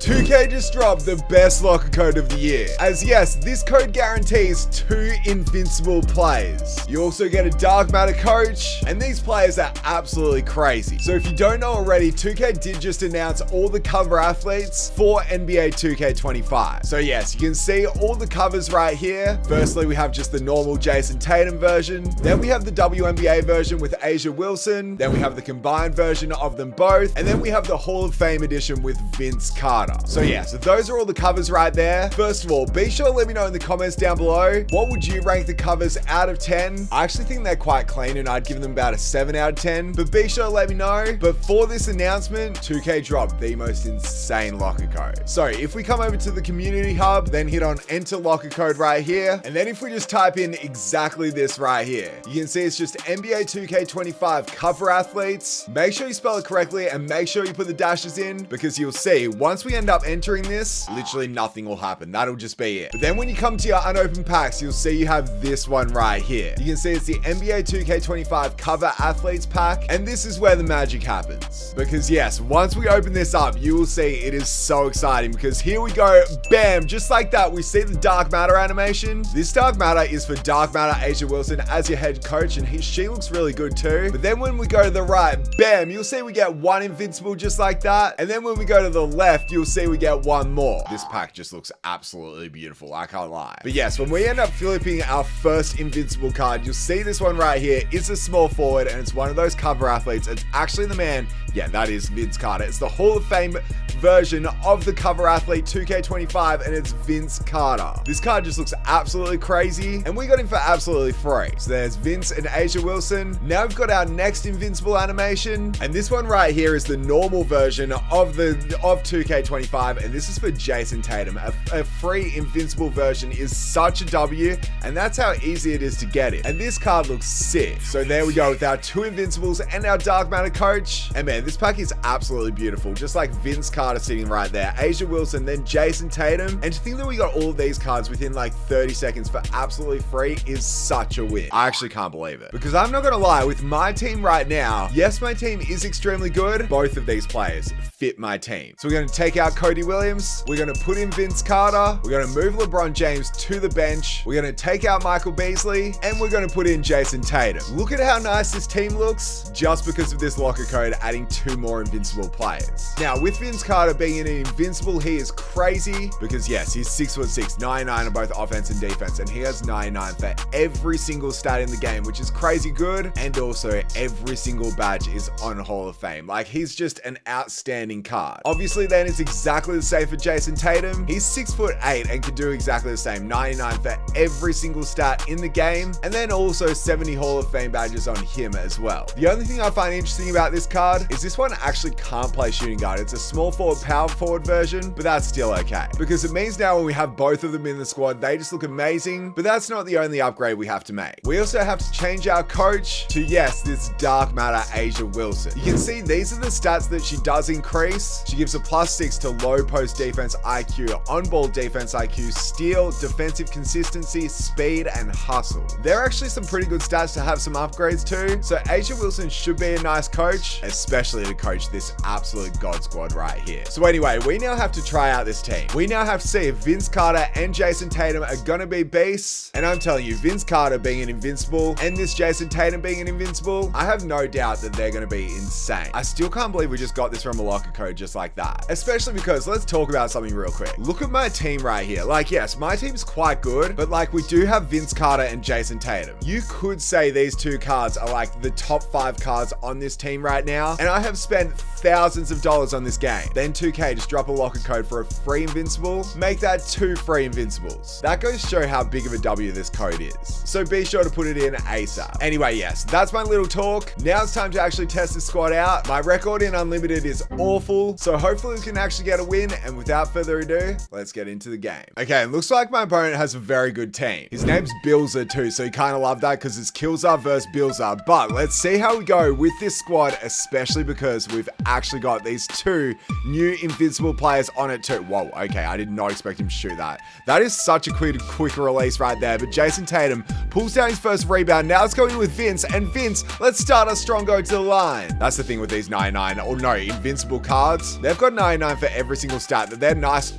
2K just dropped the best locker code of the year. As yes, this code guarantees 2 invincible players. You also get a dark matter coach, and these players are absolutely crazy. So if you don't know already, 2K did just announce all the cover athletes for NBA 2K25. So yes, you can see all the covers right here. Firstly, we have just the normal Jayson Tatum version. Then we have the WNBA version with A'ja Wilson. Then we have the combined version of them both. And then we have the Hall of Fame edition with Vince Carter. So yeah, so those are all the covers right there. First of all, be sure to let me know in the comments down below, what would you rank the covers out of 10? I actually think they're quite clean and I'd give them about a 7 out of 10, but be sure to let me know. But for this announcement, 2K dropped the most insane locker code. So if we come over to the community hub, then hit on enter locker code right here. And then if we just type in exactly this right here, you can see it's just NBA 2K25 cover athletes. Make sure you spell it correctly and make sure you put the dashes in, because you'll see once we end up entering this, literally nothing will happen. That'll just be it. But then when you come to your unopened packs, you'll see you have this one right here. You can see it's the NBA 2K25 cover athletes pack. And this is where the magic happens. Because yes, once we open this up, you will see it is so exciting, because here we go, bam, just like that, we see the dark matter animation. This dark matter is for dark matter A'ja Wilson as your head coach, and she looks really good too. But then when we go to the right, bam, you'll see we get one invincible just like that. And then when we go to the left, you'll see we get one more. This pack just looks absolutely beautiful, I can't lie. But yes, when we end up flipping our first invincible card, you'll see this one right here. It's a small forward and it's one of those cover athletes. It's actually the man. Yeah, that is Vince Carter. It's the Hall of Fame version of the cover athlete 2K25, and it's Vince Carter. This card just looks absolutely crazy, and we got him for absolutely free. So there's Vince and A'ja Wilson. Now we've got our next invincible animation, and this one right here is the normal version of 2K25, and this is for Jayson Tatum. A free invincible version is such a W, and that's how easy it is to get it. And this card looks sick. So there we go with our 2 invincibles and our dark matter coach. And man, this pack is absolutely beautiful, just like Vince Carter sitting right there, A'ja Wilson, then Jayson Tatum. And to think that we got all of these cards within like 30 seconds for absolutely free is such a win. I actually can't believe it, because I'm not gonna lie, with my team right now, yes, my team is extremely good. Both of these players fit my team. So we're gonna take out Cody Williams, we're gonna put in Vince Carter, we're gonna move LeBron James to the bench, we're gonna take out Michael Beasley, and we're gonna put in Jayson Tatum. Look at how nice this team looks just because of this locker code adding 2 more invincible players. Now with Vince Carter being an invincible, he is crazy, because yes, he's 6'6", 99 on both offense and defense, and he has 99 for every single stat in the game, which is crazy good. And also every single badge is on Hall of Fame. Like, he's just an outstanding card. Obviously then it's exactly the same for Jayson Tatum. He's 6'8" and can do exactly the same, 99 for every single stat in the game, and then also 70 Hall of Fame badges on him as well. The only thing I find interesting about this card is this one actually can't play shooting guard. It's a small forward, power forward version, but that's still okay, because it means now when we have both of them in the squad, they just look amazing. But that's not the only upgrade we have to make. We also have to change our coach to, yes, this dark matter A'ja Wilson. You can see these are the stats that she does increase. She gives a +6 to low post defense IQ, on ball defense IQ, steal, defensive consistency, speed, and hustle. There are actually some pretty good stats to have some upgrades to. So A'ja Wilson should be a nice coach, especially to coach this absolute god squad right here. So anyway, we now have to try out this team. We now have to see if Vince Carter and Jayson Tatum are gonna be beasts. And I'm telling you, Vince Carter being an invincible and this Jayson Tatum being an invincible, I have no doubt that they're gonna be insane. I still can't believe we just got this from a locker code just like that. Especially because, let's talk about something real quick. Look at my team right here. Like, yes, my team's quite good, but like, we do have Vince Carter and Jayson Tatum. You could say these 2 cards are like the top 5 cards on this team right now, and I have spent thousands of dollars on this game. Then 2K just drop a locker code for a free invincible, make that 2 free invincibles. That goes to show how big of a W this code is. So be sure to put it in ASAP. Anyway, yes, that's my little talk. Now it's time to actually test this squad out. My record in Unlimited is awful, so hopefully we can actually get a win. And without further ado, let's get into the game. Okay, it looks like my opponent has a very good team. His name's Billza too, so you kind of love that because it's Killza versus Billza. But let's see how we go with this squad, especially because we've actually got these 2 new invincible players on it too. Whoa, okay, I did not expect him to shoot that. That is such a quick release right there. But Jayson Tatum pulls down his first rebound. Now let's go in with Vince, and Vince, let's start us strong, go to the line. That's the thing with these 99, or no, invincible cards, they've got 99 for every single stat, but they're nice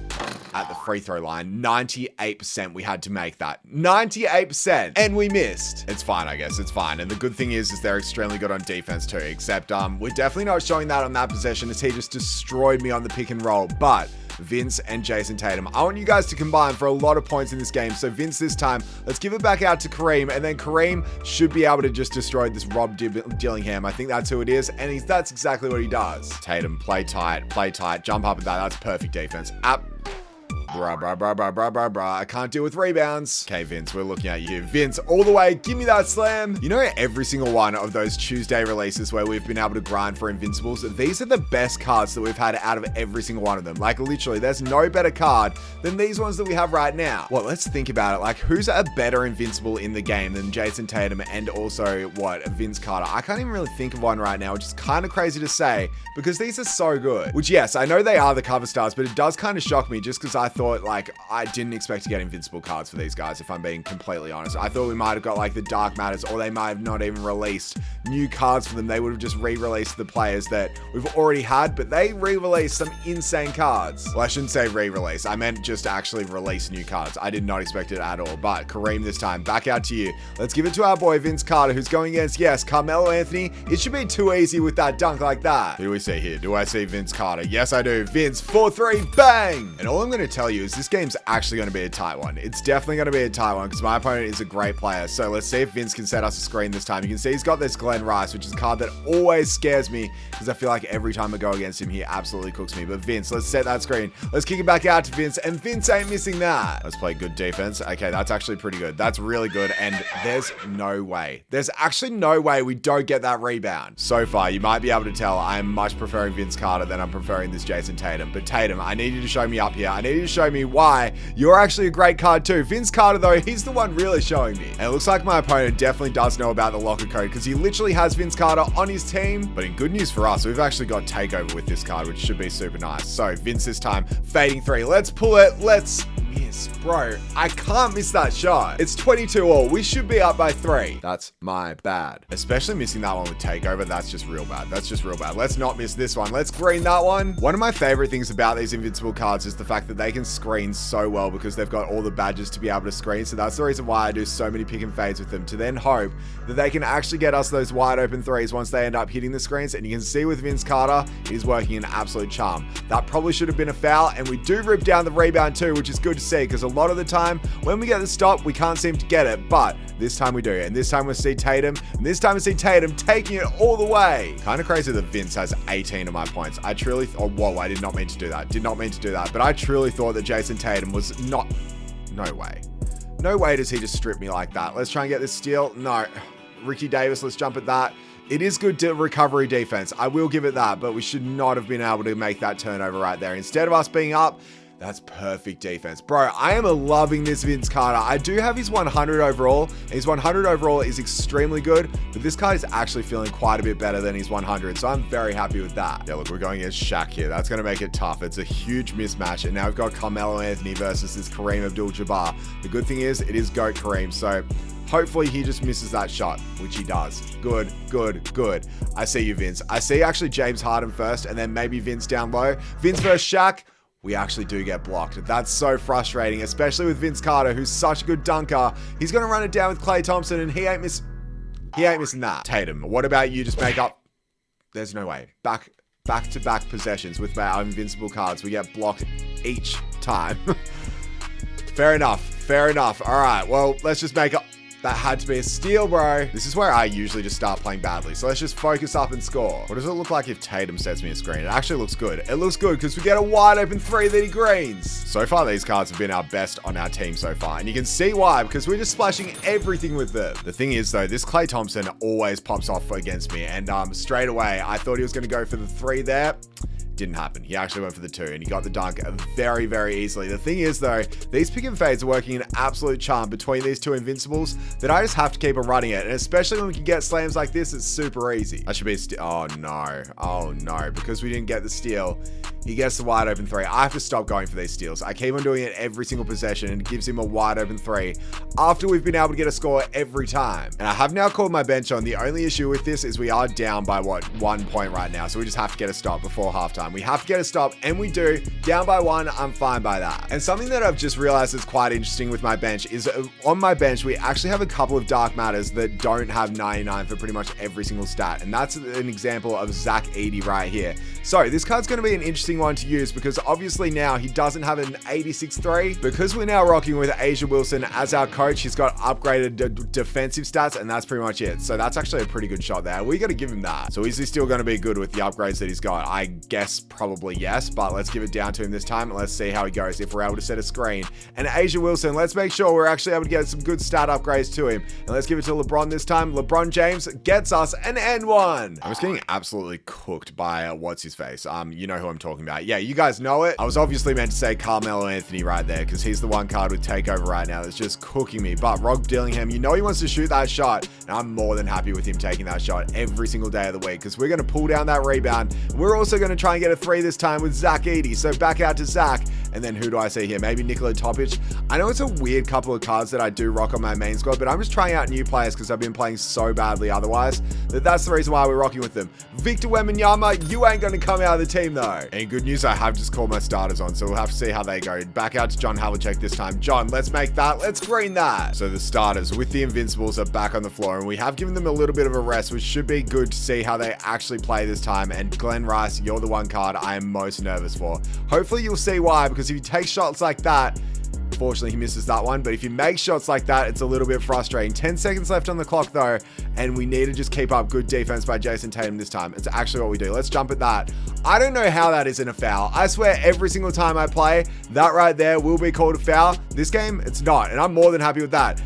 at the free throw line. 98% we had to make that. 98%. And we missed. It's fine, I guess. It's fine. And the good thing is they're extremely good on defense too, except we're definitely not showing that on that possession as he just destroyed me on the pick and roll. But Vince and Jayson Tatum, I want you guys to combine for a lot of points in this game. So Vince this time, let's give it back out to Kareem, and then Kareem should be able to just destroy this Rob Dillingham. I think that's who it is, and that's exactly what he does. Tatum, play tight, jump up at that. That's perfect defense. Bruh. I can't deal with rebounds. Okay, Vince, we're looking at you. Vince, all the way. Give me that slam. You know, every single one of those Tuesday releases where we've been able to grind for Invincibles, these are the best cards that we've had out of every single one of them. Like, literally, there's no better card than these ones that we have right now. Well, let's think about it. Like, who's a better Invincible in the game than Jayson Tatum and also, Vince Carter? I can't even really think of one right now, which is kind of crazy to say because these are so good. Which, yes, I know they are the cover stars, but it does kind of shock me just because I thought, I didn't expect to get Invincible cards for these guys, if I'm being completely honest. I thought we might have got, the Dark Matters, or they might have not even released new cards for them. They would have just re-released the players that we've already had, but they re-released some insane cards. Well, I shouldn't say re-release. I meant just actually release new cards. I did not expect it at all, but Kareem this time, back out to you. Let's give it to our boy Vince Carter, who's going against, yes, Carmelo Anthony. It should be too easy with that dunk like that. Who do we see here? Do I see Vince Carter? Yes, I do. Vince, 4-3, bang! And all I'm going to tell you is this game's actually going to be a tight one. It's definitely going to be a tight one because my opponent is a great player. So let's see if Vince can set us a screen this time. You can see he's got this Glenn Rice, which is a card that always scares me because I feel like every time I go against him, he absolutely cooks me. But Vince, let's set that screen. Let's kick it back out to Vince, and Vince ain't missing that. Let's play good defense. Okay, that's actually pretty good. That's really good, and there's no way. There's actually no way we don't get that rebound. So far, you might be able to tell I am much preferring Vince Carter than I'm preferring this Jayson Tatum. But Tatum, I need you to show me up here. I need you to show me why you're actually a great card too. Vince Carter, though, he's the one really showing me. And it looks like my opponent definitely does know about the locker code because he literally has Vince Carter on his team. But in good news for us, we've actually got takeover with this card, which should be super nice. So Vince this time, fading three. Let's pull it. Let's miss, bro. I can't miss that shot. It's 22-all. We should be up by 3. That's my bad. Especially missing that one with takeover. That's just real bad. That's just real bad. Let's not miss this one. Let's green that one. One of my favorite things about these Invincible cards is the fact that they can screen so well because they've got all the badges to be able to screen. So that's the reason why I do so many pick and fades with them, to then hope that they can actually get us those wide open threes once they end up hitting the screens. And you can see with Vince Carter, he's working an absolute charm. That probably should have been a foul, and we do rip down the rebound too, which is good to see because a lot of the time when we get the stop, we can't seem to get it, but this time we do. And this time we see Tatum, and this time we see Tatum taking it all the way. Kind of crazy that Vince has 18 of my points. I truly, oh, whoa, I did not mean to do that. Did not mean to do that, but I truly thought that Jayson Tatum was not, no way. No way does he just strip me like that. Let's try and get this steal. No. Ricky Davis, let's jump at that. It is good recovery defense. I will give it that, but we should not have been able to make that turnover right there. Instead of us being up, that's perfect defense. Bro, I am loving this Vince Carter. I do have his 100 overall. His 100 overall is extremely good, but this card is actually feeling quite a bit better than his 100, so I'm very happy with that. Yeah, look, we're going against Shaq here. That's going to make it tough. It's a huge mismatch, and now we've got Carmelo Anthony versus this Kareem Abdul-Jabbar. The good thing is, it is GOAT Kareem, so hopefully he just misses that shot, which he does. Good, good, good. I see you, Vince. I see actually James Harden first, and then maybe Vince down low. Vince versus Shaq. We actually do get blocked. That's so frustrating, especially with Vince Carter, who's such a good dunker. He's going to run it down with Klay Thompson, and he ain't missing that. Tatum, what about you just make up? There's no way. Back-to-back possessions with our Invincible cards. We get blocked each time. Fair enough. Fair enough. All right, well, let's just make up. That had to be a steal, bro. This is where I usually just start playing badly. So let's just focus up and score. What does it look like if Tatum sets me a screen? It actually looks good. It looks good because we get a wide open 3 that he greens. So far, these cards have been our best on our team so far. And you can see why, because we're just splashing everything with them. The thing is, though, this Klay Thompson always pops off against me. And straight away, I thought he was going to go for the 3 there. Didn't happen. He actually went for the 2 and he got the dunk very, very easily. The thing is, though, these pick and fades are working an absolute charm between these two Invincibles that I just have to keep on running it. And especially when we can get slams like this, it's super easy. That should be a steal. Oh, no. Oh, no. Because we didn't get the steal, he gets the wide open 3. I have to stop going for these steals. I keep on doing it every single possession and it gives him a wide open 3 after we've been able to get a score every time. And I have now called my bench on. The only issue with this is we are down by, 1 point right now. So we just have to get a stop before halftime, time. We have to get a stop, and we do. Down by 1, I'm fine by that. And something that I've just realized is quite interesting with my bench is on my bench, we actually have a couple of dark matters that don't have 99 for pretty much every single stat. And that's an example of Zach Edey right here. So this card's going to be an interesting one to use because obviously now he doesn't have an 86-3. Because we're now rocking with A'ja Wilson as our coach, he's got upgraded defensive stats, and that's pretty much it. So that's actually a pretty good shot there. We got to give him that. So is he still going to be good with the upgrades that he's got? I guess probably yes, but let's give it down to him this time and let's see how he goes if we're able to set a screen. And A'ja Wilson, let's make sure we're actually able to get some good stat upgrades to him. And let's give it to LeBron this time. LeBron James gets us an N1. I was getting absolutely cooked by what's his face. You know who I'm talking about. Yeah, you guys know it. I was obviously meant to say Carmelo Anthony right there because he's the one card with takeover right now that's just cooking me. But Rob Dillingham, you know he wants to shoot that shot, and I'm more than happy with him taking that shot every single day of the week because we're going to pull down that rebound. We're also going to try and get a 3 this time with Zach Edey. So back out to Zach. And then who do I see here? Maybe Nikola Topic. I know it's a weird couple of cards that I do rock on my main squad, but I'm just trying out new players because I've been playing so badly otherwise that's the reason why we're rocking with them. Victor Wembanyama, you ain't going to come out of the team though. And good news, I have just called my starters on, so we'll have to see how they go. Back out to John Havlicek this time. John, let's make that. Let's green that. So the starters with the Invincibles are back on the floor, and we have given them a little bit of a rest, which should be good to see how they actually play this time. And Glenn Rice, you're the one card I am most nervous for. Hopefully you'll see why, because if you take shots like that, unfortunately he misses that one, but if you make shots like that, it's a little bit frustrating. 10 seconds left on the clock though, and we need to just keep up good defense by Jayson Tatum this time. It's actually what we do. Let's jump at that. I don't know how that isn't a foul. I swear every single time I play, that right there will be called a foul. This game, it's not, and I'm more than happy with that.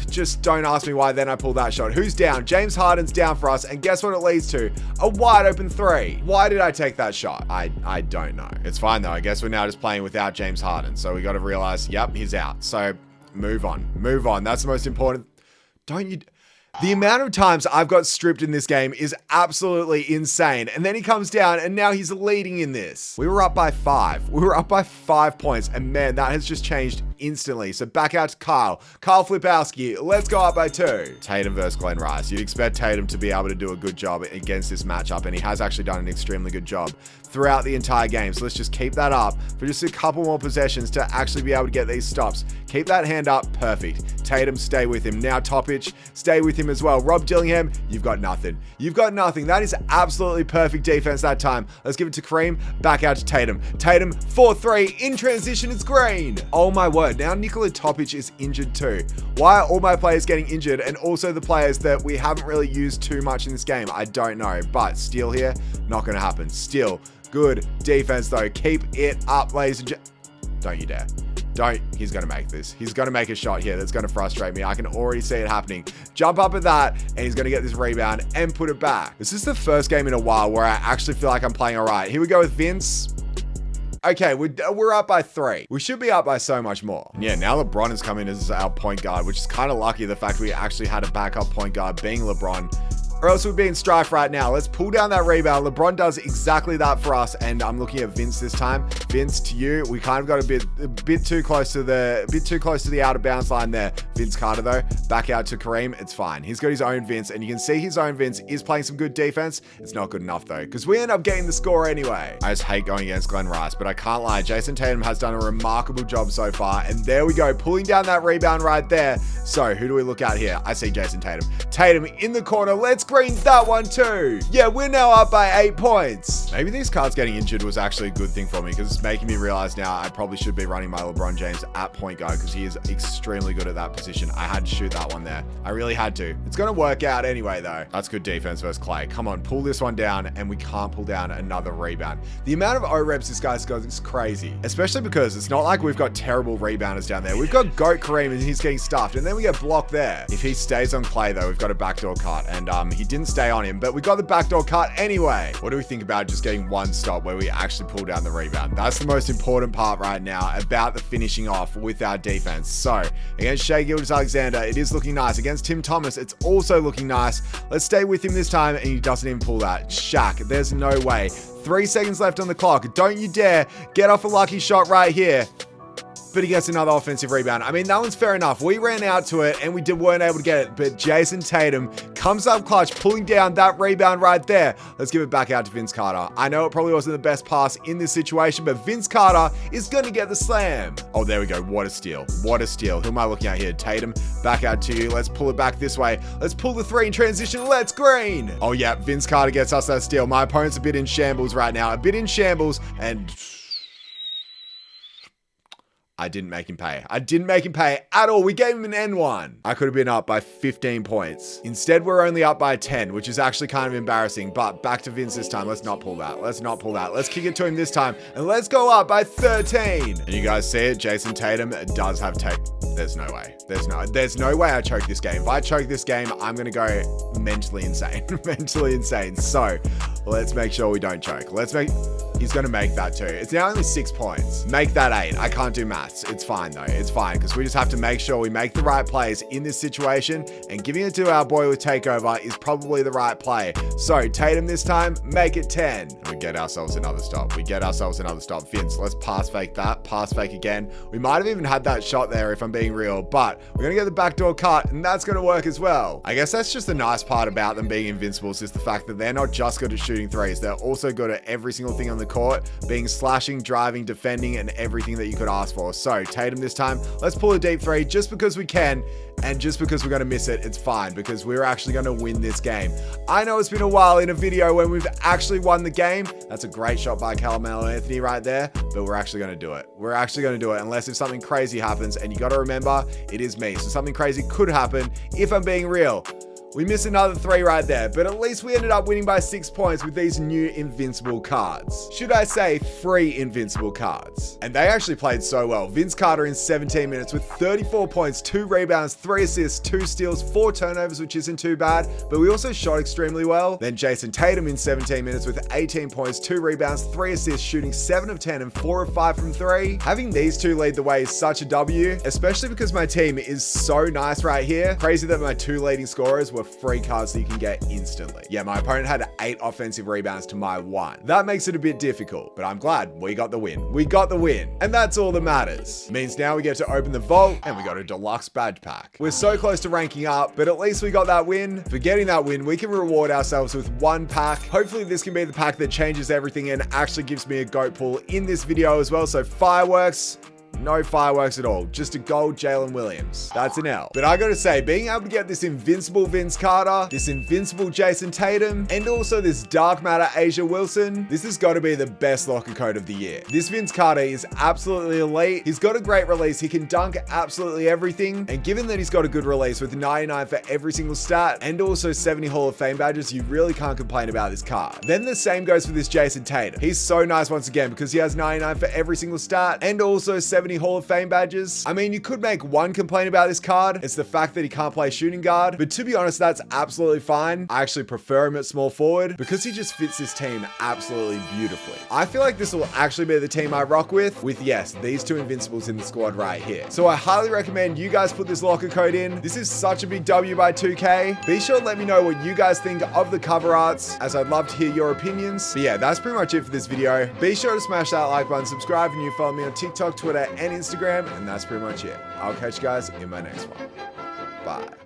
Just don't ask me why then I pulled that shot. Who's down? James Harden's down for us, and guess what it leads to? A wide open 3. Why did I take that shot? I don't know. It's fine though. I guess we're now just playing without James Harden, so we got to realize, yep, he's out. So move on. That's the most important. The amount of times I've got stripped in this game is absolutely insane. And then he comes down and now he's leading in this. We were up by 5. We were up by 5 points. And man, that has just changed instantly. So back out to Kyle Flipowski. Let's go up by 2. Tatum versus Glenn Rice. You'd expect Tatum to be able to do a good job against this matchup. And he has actually done an extremely good job throughout the entire game. So let's just keep that up for just a couple more possessions to actually be able to get these stops. Keep that hand up. Perfect. Tatum, stay with him. Now Topic, stay with him as well. Rob Dillingham, you've got nothing. You've got nothing. That is absolutely perfect defense that time. Let's give it to Kareem. Back out to Tatum. Tatum, 4-3. In transition, it's green. Oh my word. Now Nikola Topic is injured too. Why are all my players getting injured and also the players that we haven't really used too much in this game? I don't know. But steal here, not going to happen. Steal. Good defense though. Keep it up, ladies and gentlemen. Don't you dare. Don't. He's going to make this. He's going to make a shot here that's going to frustrate me. I can already see it happening. Jump up at that, and he's going to get this rebound and put it back. This is the first game in a while where I actually feel like I'm playing all right. Here we go with Vince. Okay, we're up by 3. We should be up by so much more. Yeah, now LeBron has come in as our point guard, which is kind of lucky, the fact we actually had a backup point guard being LeBron. Or else we'd be in strife right now. Let's pull down that rebound. LeBron does exactly that for us, and I'm looking at Vince this time. Vince, to you, we kind of got a bit too close to the out of bounds line there. Vince Carter though, back out to Kareem. It's fine. He's got his own Vince, and you can see his own Vince is playing some good defense. It's not good enough though, because we end up getting the score anyway. I just hate going against Glenn Rice, but I can't lie. Jayson Tatum has done a remarkable job so far, and there we go, pulling down that rebound right there. So who do we look at here? I see Jayson Tatum. Tatum in the corner. Let's green that one too. Yeah, we're now up by 8 points. Maybe these cards getting injured was actually a good thing for me because it's making me realize now I probably should be running my LeBron James at point guard because he is extremely good at that position. I had to shoot that one there. I really had to. It's going to work out anyway though. That's good defense versus Clay. Come on, pull this one down, and we can't pull down another rebound. The amount of O-reps this guy's got is crazy, especially because it's not like we've got terrible rebounders down there. We've got GOAT Kareem and he's getting stuffed, and then we get blocked there. If he stays on Clay though, we've got a backdoor cut, and he didn't stay on him, but we got the backdoor cut anyway. What do we think about just getting one stop where we actually pull down the rebound? That's the most important part right now about the finishing off with our defense. So against Shai Gilgeous-Alexander, it is looking nice. Against Tim Thomas, it's also looking nice. Let's stay with him this time, and he doesn't even pull that. Shaq, there's no way. 3 seconds left on the clock. Don't you dare get off a lucky shot right here. but he gets another offensive rebound. I mean, that one's fair enough. We ran out to it and we weren't able to get it, but Jayson Tatum comes up clutch, pulling down that rebound right there. Let's give it back out to Vince Carter. I know it probably wasn't the best pass in this situation, but Vince Carter is going to get the slam. Oh, there we go. What a steal. What a steal. Who am I looking at here? Tatum, back out to you. Let's pull it back this way. Let's pull the three in transition. Let's green. Oh, yeah. Vince Carter gets us that steal. My opponent's a bit in shambles right now. A bit in shambles, and I didn't make him pay. I didn't make him pay at all. We gave him an N1. I could have been up by 15 points. Instead, we're only up by 10, which is actually kind of embarrassing. But back to Vince this time. Let's not pull that. Let's not pull that. Let's kick it to him this time. And let's go up by 13. And you guys see it. Jayson Tatum does have There's no way. There's no way I choke this game. If I choke this game, I'm going to go mentally insane. Mentally insane. So let's make sure we don't choke. He's going to make that too. It's now only 6 points. Make that 8. I can't do maths. It's fine though. It's fine because we just have to make sure we make the right plays in this situation, and giving it to our boy with takeover is probably the right play. So Tatum this time, make it 10. And we get ourselves another stop. Vince, let's pass fake that. Pass fake again. We might have even had that shot there if I'm being real, but we're going to get the backdoor cut and that's going to work as well. I guess that's just the nice part about them being invincibles, is the fact that they're not just good at shooting threes. They're also good at every single thing on the court, being slashing, driving, defending, and everything that you could ask for. So Tatum this time, let's pull a deep three just because we can, and just because we're going to miss it, it's fine, because we're actually going to win this game. I know it's been a while in a video when we've actually won the game. That's a great shot by Carmelo Anthony right there, but we're actually going to do it. We're actually going to do it unless if something crazy happens, and you got to remember, it is me. So something crazy could happen if I'm being real. We missed another 3 right there, but at least we ended up winning by 6 points with these new invincible cards. Should I say free invincible cards? And they actually played so well. Vince Carter in 17 minutes with 34 points, 2 rebounds, 3 assists, 2 steals, 4 turnovers, which isn't too bad, but we also shot extremely well. Then Jayson Tatum in 17 minutes with 18 points, 2 rebounds, 3 assists, shooting 7 of 10 and 4 of 5 from 3. Having these two lead the way is such a W, especially because my team is so nice right here. Crazy that my 2 leading scorers were free cards that you can get instantly. Yeah, my opponent had 8 offensive rebounds to my 1. That makes it a bit difficult, but I'm glad we got the win. We got the win, and that's all that matters. Means now we get to open the vault, and we got a deluxe badge pack. We're so close to ranking up, but at least we got that win. For getting that win, we can reward ourselves with 1 pack. Hopefully this can be the pack that changes everything and actually gives me a GOAT pool in this video as well. So fireworks. No fireworks at all. Just a gold Jalen Williams. That's an L. But I gotta say, being able to get this invincible Vince Carter, this invincible Jayson Tatum, and also this dark matter Asia Wilson, this has got to be the best locker code of the year. This Vince Carter is absolutely elite. He's got a great release. He can dunk absolutely everything. And given that he's got a good release with 99 for every single stat and also 70 Hall of Fame badges, you really can't complain about this card. Then the same goes for this Jayson Tatum. He's so nice once again because he has 99 for every single stat and also 70 Hall of Fame badges. I mean, you could make one complaint about this card. It's the fact that he can't play shooting guard, but to be honest, that's absolutely fine. I actually prefer him at small forward because he just fits this team absolutely beautifully. I feel like this will actually be the team I rock with yes, these 2 invincibles in the squad right here. So I highly recommend you guys put this locker code in. This is such a big W by 2K. Be sure to let me know what you guys think of the cover arts, as I'd love to hear your opinions. But yeah, that's pretty much it for this video. Be sure to smash that like button, subscribe if you follow me on TikTok, Twitter, and Instagram, and that's pretty much it. I'll catch you guys in my next one. Bye.